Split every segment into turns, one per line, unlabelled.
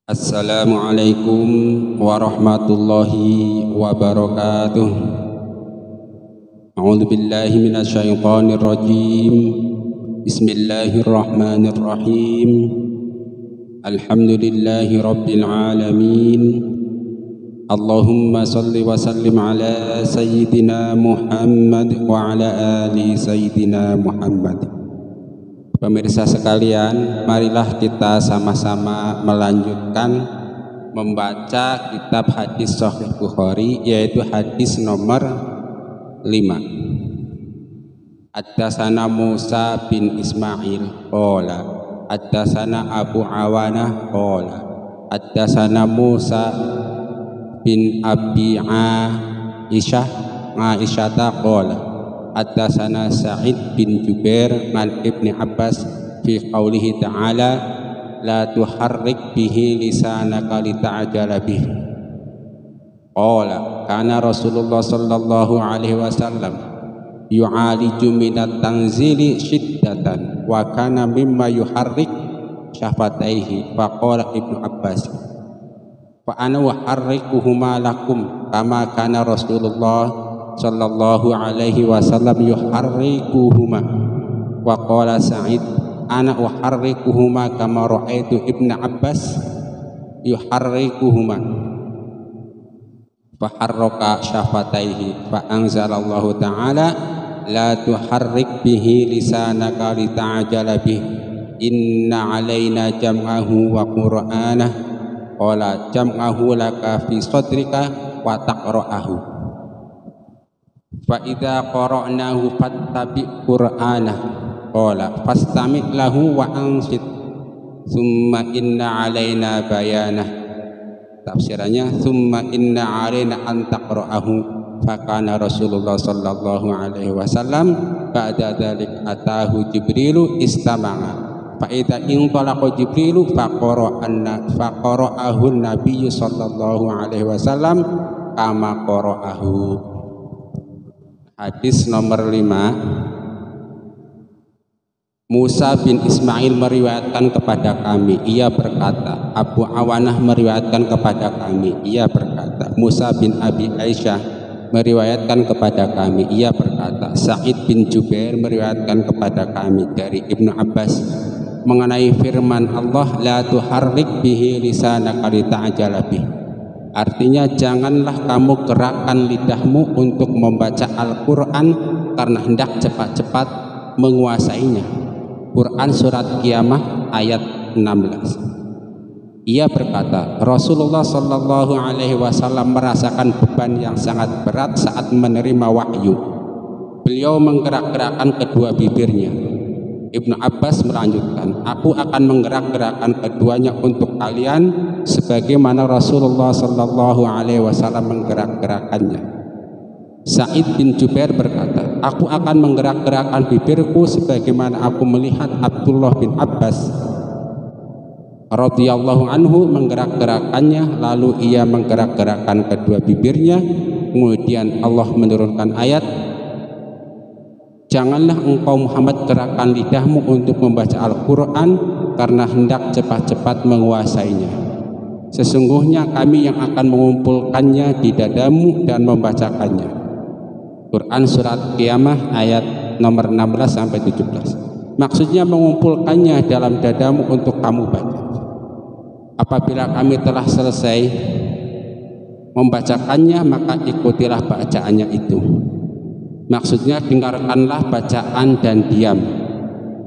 Assalamualaikum warahmatullahi wabarakatuh. A'udzu billahi minasyaitonir rajim. Bismillahirrahmanirrahim. Alhamdulillahi rabbil alamin. Allahumma shalli wa sallim ala sayyidina Muhammad wa ala ali sayyidina Muhammad. Pemirsa sekalian, marilah kita sama-sama melanjutkan membaca kitab hadis Sahih Bukhari, yaitu hadis nomor 5. Haddatsana Musa bin Ismail qala haddatsana Abu Awanah qala haddatsana Musa bin Abi Aisyah qala haddatsana Sa'id bin Jubair an Ibni Abbas fi qaulihi ta'ala la tuharrik bihi lisanaka lita'jala bihi qala kana Rasulullah sallallahu alaihi wasallam yu'aliju minat tanzili syiddatan wa kana mimma yuharrik syafataihi faqala Ibnu Abbas fa ana uharrikuhuma lakum kama kana Rasulullah sallallahu alaihi wasallam yuharrikuhuma wa qala Sa'id ana uharrikuhuma kama ra'aitu Ibnu Abbas yuharrikuhuma fa harraka syafataihi fa anzalallahu ta'ala la tuharrik bihi lisanaka lita'jala bihi inna alaina jam'ahu wa qur'anah qala jam'ahu laka fi sadrika wa taqra'ahu fa idza qara'nahu fattabi' qur'anah qala fastami' lahu wa ansit summa inna alaina bayanah. Tafsirannya summa inna alaina an taqra'ahu fa kana Rasulullah sallallahu alaihi wasallam ba'da dzalik atahu Jibrilu istama'a fa idza intalaqa Jibrilu fa qara'ahu Nabi sallallahu alaihi wasallam kama qara'ahu. Hadis nomor 5. Musa bin Ismail meriwayatkan kepada kami, ia berkata, Abu Awanah meriwayatkan kepada kami, ia berkata, Musa bin Abi Aisyah meriwayatkan kepada kami, ia berkata, Sa'id bin Jubair meriwayatkan kepada kami dari Ibnu Abbas mengenai firman Allah la tuharrik bihi lisanaka lita'jala bihi. Artinya janganlah kamu gerakkan lidahmu untuk membaca Al-Quran karena hendak cepat-cepat menguasainya. Quran surat Qiyamah ayat 16. Ia berkata, Rasulullah sallallahu alaihi wasallam merasakan beban yang sangat berat saat menerima wahyu. Beliau menggerak-gerakkan kedua bibirnya. Ibnu Abbas melanjutkan, aku akan menggerak-gerakkan keduanya untuk kalian sebagaimana Rasulullah sallallahu alaihi wasallam menggerak-gerakkannya. Sa'id bin Jubair berkata, aku akan menggerak-gerakkan bibirku sebagaimana aku melihat Abdullah bin Abbas radhiyallahu anhu menggerak-gerakkannya, lalu ia menggerak-gerakkan kedua bibirnya. Kemudian Allah menurunkan ayat, janganlah engkau Muhammad gerakkan lidahmu untuk membaca Al-Quran karena hendak cepat-cepat menguasainya. Sesungguhnya kami yang akan mengumpulkannya di dadamu dan membacakannya. Quran surat Qiyamah ayat nomor 16-17. Maksudnya mengumpulkannya dalam dadamu untuk kamu baca. Apabila kami telah selesai membacakannya, maka ikutilah bacaannya itu. Maksudnya dengarkanlah bacaan dan diam.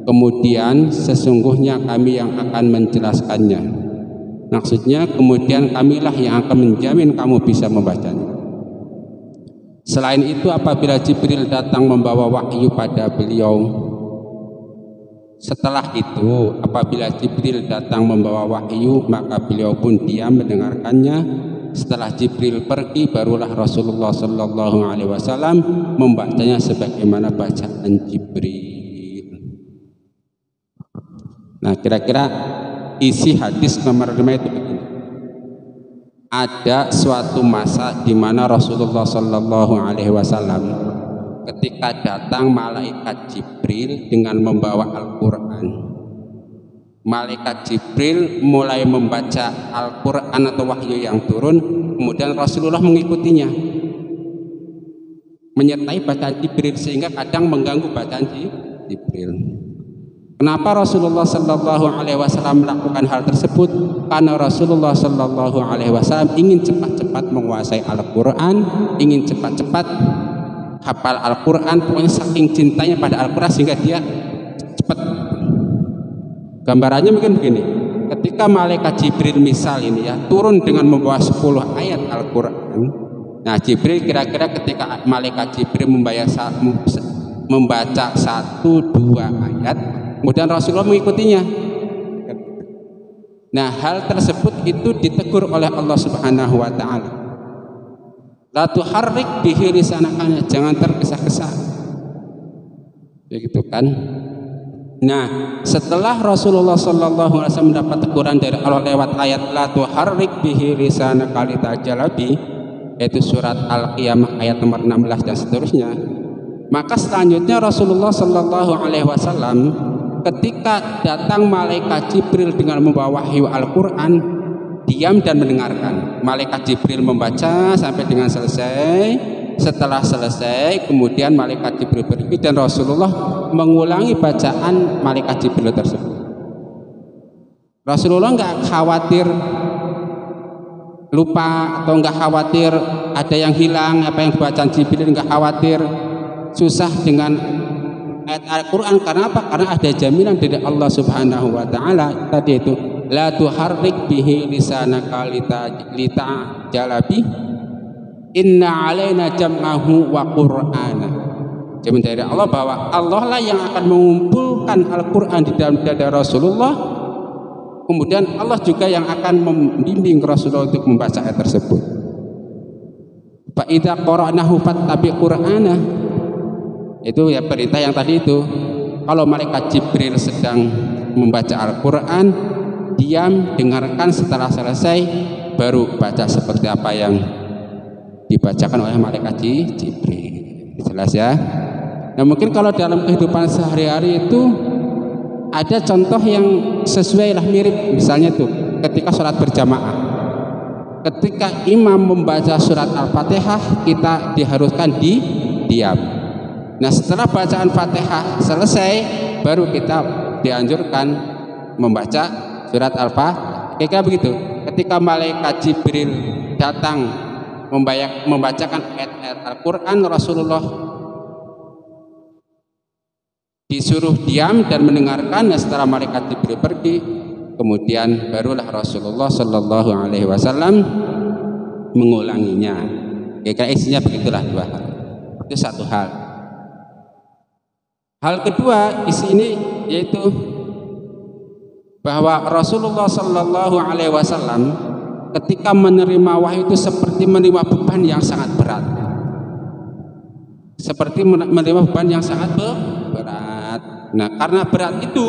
Kemudian sesungguhnya kami yang akan menjelaskannya. Maksudnya kemudian kamilah yang akan menjamin kamu bisa membacanya. Selain itu apabila Jibril datang membawa wahyu pada beliau, setelah itu apabila Jibril datang membawa wahyu, maka beliau pun diam mendengarkannya. Setelah Jibril pergi, barulah Rasulullah sallallahu alaihi wasallam membacanya sebagaimana bacaan Jibril. Nah, kira-kira isi hadis nomor 5 itu begini. Ada suatu masa di mana Rasulullah sallallahu alaihi wasallam ketika datang malaikat Jibril dengan membawa Al-Quran, malaikat Jibril mulai membaca Al-Quran atau wahyu yang turun, kemudian Rasulullah mengikutinya, menyertai bacaan Jibril, sehingga kadang mengganggu bacaan Jibril. Kenapa Rasulullah Sallallahu Alaihi Wasallam melakukan hal tersebut? Karena Rasulullah Sallallahu Alaihi Wasallam ingin cepat-cepat menguasai Al-Quran, ingin cepat-cepat hafal Al-Quran, pokoknya saking cintanya pada Al-Quran sehingga dia cepat. Gambarannya mungkin begini, ketika malaikat Jibril misal ini ya turun dengan membawa 10 ayat Al-Quran. Nah, Jibril kira-kira ketika malaikat Jibril membaca 1-2 ayat, kemudian Rasulullah mengikutinya. Nah, hal tersebut itu ditegur oleh Allah Subhanahu wa taala. La tuharrik bihi lisanaka, jangan tergesa-gesa. Begitu kan? Nah, setelah Rasulullah sallallahu alaihi wasallam mendapat teguran dari Allah lewat ayat la tuharrik bihi lisanaka litajala bi, yaitu surat Al-Qiyamah ayat nomor 16 dan seterusnya, maka selanjutnya Rasulullah sallallahu alaihi wasallam ketika datang malaikat Jibril dengan membawa wahyu Al-Quran, diam dan mendengarkan. Malaikat Jibril membaca sampai dengan selesai. Setelah selesai, kemudian malaikat Jibril pergi dan Rasulullah mengulangi bacaan malaikat Jibril tersebut. Rasulullah nggak khawatir lupa atau nggak khawatir ada yang hilang apa yang bacaan Jibril, nggak khawatir susah dengan ayat Al-Quran. Karena apa? Karena ada jaminan dari Allah Subhanahu wa taala tadi itu la tuharrik bihi lisanaka litajala bi inna alaina jam'ahu wa qur'ana. Jamin dari Allah bahwa Allah lah yang akan mengumpulkan Al-Quran di dalam dada Rasulullah, kemudian Allah juga yang akan membimbing Rasulullah untuk membaca ayat tersebut. Fa idza qara'nahu fattabi qur'ana, itu ya perintah yang tadi itu. Kalau malaikat Jibril sedang membaca Al-Quran, diam, dengarkan, setelah selesai baru baca seperti apa yang dibacakan oleh malaikat Jibril. Jelas ya? Nah, mungkin kalau dalam kehidupan sehari-hari itu ada contoh yang sesuai lah, mirip. Misalnya tuh ketika sholat berjamaah, ketika imam membaca surat Al-Fatihah, kita diharuskan diam. Nah, setelah bacaan Fatihah selesai, baru kita dianjurkan membaca surat Al-Fatihah. Kayak begitu. Ketika malaikat Jibril datang membacakan ayat-ayat Al-Quran, Rasulullah disuruh diam dan mendengarkan. Nah, setelah malaikat Jibril pergi, kemudian barulah Rasulullah Shallallahu Alaihi Wasallam mengulanginya. Kira-kira isinya begitulah dua hal. Itu satu hal. Hal kedua isi ini yaitu bahwa Rasulullah Shallallahu Alaihi Wasallam ketika menerima wahyu itu seperti menerima beban yang sangat berat. Seperti menerima beban yang sangat berat. Nah, karena berat itu,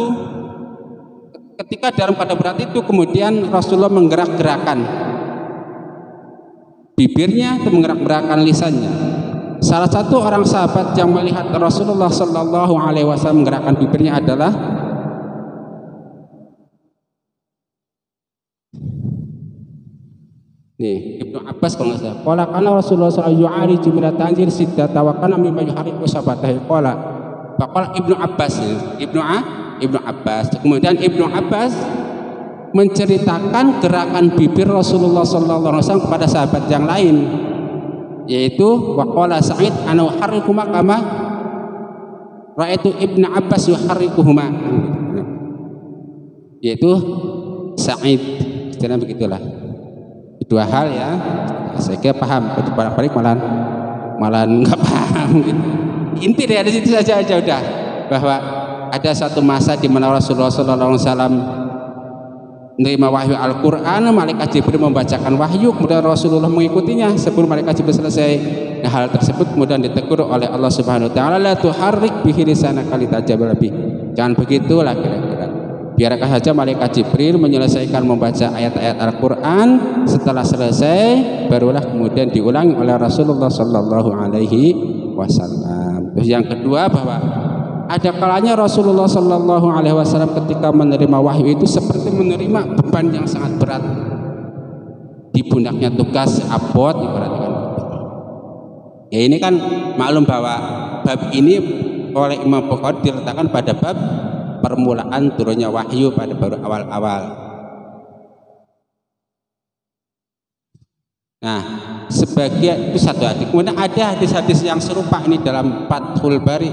ketika dalam keadaan berat itu, kemudian Rasulullah menggerak-gerakan bibirnya atau menggerak-gerakan lisannya. Salah satu orang sahabat yang melihat Rasulullah Sallallahu Alaihi Wasallam menggerakkan bibirnya adalah Ibnu Abbas kalau nggak salah. Qala kana Rasulullah sallallahu alaihi wasallam yu'ari jumlah tanzil siddata wa kana mimma yuhariku sabatahi qala. Faqala Ibnu Abbas, Ibnu Abbas. Kemudian Ibnu Abbas menceritakan gerakan bibir Rasulullah sallallahu alaihi wasallam kepada sahabat yang lain, yaitu waqala Sa'id ana uharrikuhuma kama ra'aitu Ibnu Abbas yuharrikuhuma, yaitu Sa'id. Istilahnya begitulah. Dua hal ya, saya kira paham. Balik malah nggak paham gitu. Inti dari situ saja udah, bahwa ada satu masa di mana Rasulullah Sallallahu Alaihi Wasallam menerima wahyu Al-Quran, malaikat Jibril membacakan wahyu, kemudian Rasulullah mengikutinya sebelum malaikat Jibril selesai. Nah, hal tersebut kemudian ditegur oleh Allah Subhanahu Wa Taala, la tuharrik bihi lisanaka litajala bi. Jangan begitulah kira-kira. Biarkan saja malaikat Jibril menyelesaikan membaca ayat-ayat Al-Quran. Setelah selesai, barulah kemudian diulangi oleh Rasulullah Sallallahu Alaihi Wasallam. Terus yang kedua, bahwa Ada kalanya Rasulullah Shallallahu Alaihi Wasallam ketika menerima wahyu itu seperti menerima beban yang sangat berat di pundaknya, tugas abot diperhatikan. Ya ini kan maklum bahwa bab ini oleh Imam Bukhari diletakkan pada bab permulaan turunnya wahyu pada baru awal-awal. Nah, sebagian itu satu hadis. Kemudian ada hadis-hadis yang serupa ini dalam Fathul Bari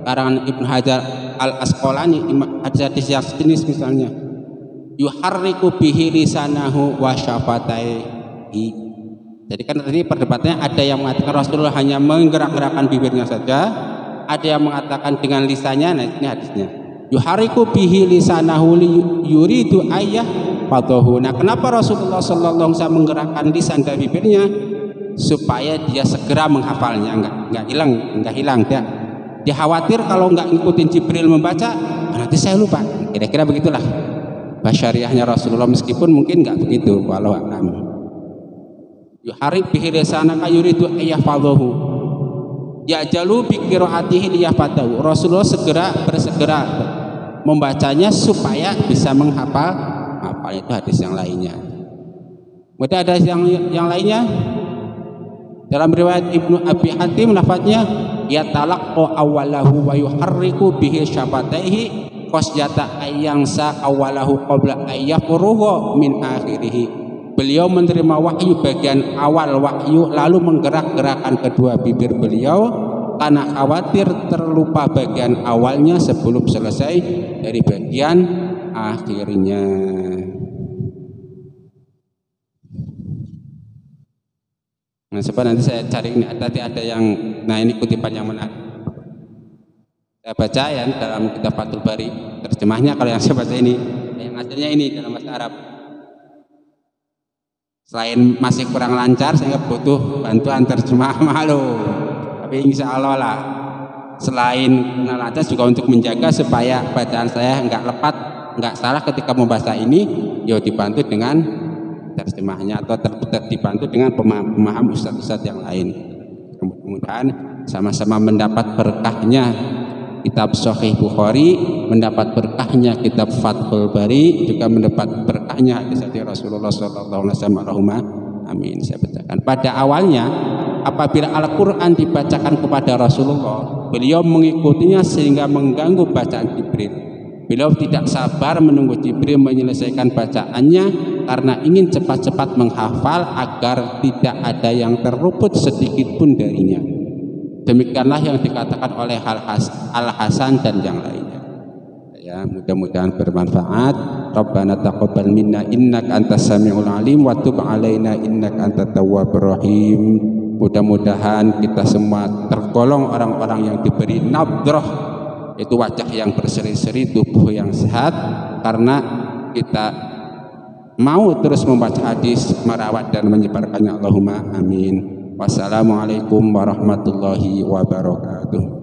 karangan Ibnu Hajar Al-Asqalani, hadis-hadis yang sejenis misalnya yuharriku bihi lisanahu wa syafataihi. Jadi kan tadi perdebatannya ada yang mengatakan Rasulullah hanya menggerak-gerakkan bibirnya saja, ada yang mengatakan dengan lisannya. Nah ini hadisnya yuharriku bihi lisanahu yuridu ayah fadahu. Nah kenapa Rasulullah sallallahu alaihi wasallam menggerakkan lisan dan bibirnya? Supaya dia segera menghafalnya, enggak hilang dia khawatir kalau enggak ngikutin Jibril membaca nanti saya lupa. Kira-kira begitulah basyariahnya Rasulullah, meskipun mungkin enggak begitu walau a'lam. Yuharrik bihi lisanaka yuridu ayyahfadhahu ya'jalu bi qiraatihi liyahfadhahu. Rasulullah bersegera membacanya supaya bisa menghafal itu hadis yang lainnya. Kemudian ada yang lainnya dalam riwayat Ibnu Abi Hatim lafadznya yatalaqqu awwalahu wa yuharriku bihi syafataihi qasyata ayyangsa awwalahu qabla ayyafruhu min akhirih. Beliau menerima wahyu bagian awal wahyu lalu menggerak-gerakkan kedua bibir beliau karena khawatir terlupa bagian awalnya sebelum selesai dari bagian akhirnya. Nah, sebab nanti saya cari ini tadi ada yang, nah ini kutipan yang menarik. Saya baca ya dalam kitab Fathul Bari terjemahnya, kalau yang saya baca ini, yang aslinya ini dalam bahasa Arab. Selain masih kurang lancar, saya butuh bantuan terjemah malu. Tapi insya Allah lah, selain lancar juga untuk menjaga supaya bacaan saya enggak lepat, enggak salah ketika membaca ini, yo dibantu dengan terjemahnya atau dibantu dengan pemaham ustadz-ustadz yang lain. Mudah-mudahan sama-sama mendapat berkahnya kitab Sahih Bukhari, mendapat berkahnya kitab Fathul Bari, juga mendapat berkahnya hadis Rasulullah sallallahu alaihi wasallam. Amin. Saya bacakan. Pada awalnya apabila Al-Qur'an dibacakan kepada Rasulullah, beliau mengikutinya sehingga mengganggu bacaan Jibril. Beliau tidak sabar menunggu Jibril menyelesaikan bacaannya karena ingin cepat-cepat menghafal agar tidak ada yang terluput sedikit pun darinya. Demikianlah yang dikatakan oleh Al-Hasan dan yang lainnya. Ya, mudah-mudahan bermanfaat. Rabbana taqabbal minna innaka antas samiul alim wa tub alaina innaka antat tawwabur rahim. Mudah-mudahan kita semua tergolong orang-orang yang diberi nadrah, itu wajah yang berseri-seri, tubuh yang sehat, karena kita mau terus membaca hadis, merawat dan menyebarkannya. Allahumma amin. Wassalamualaikum warahmatullahi wabarakatuh.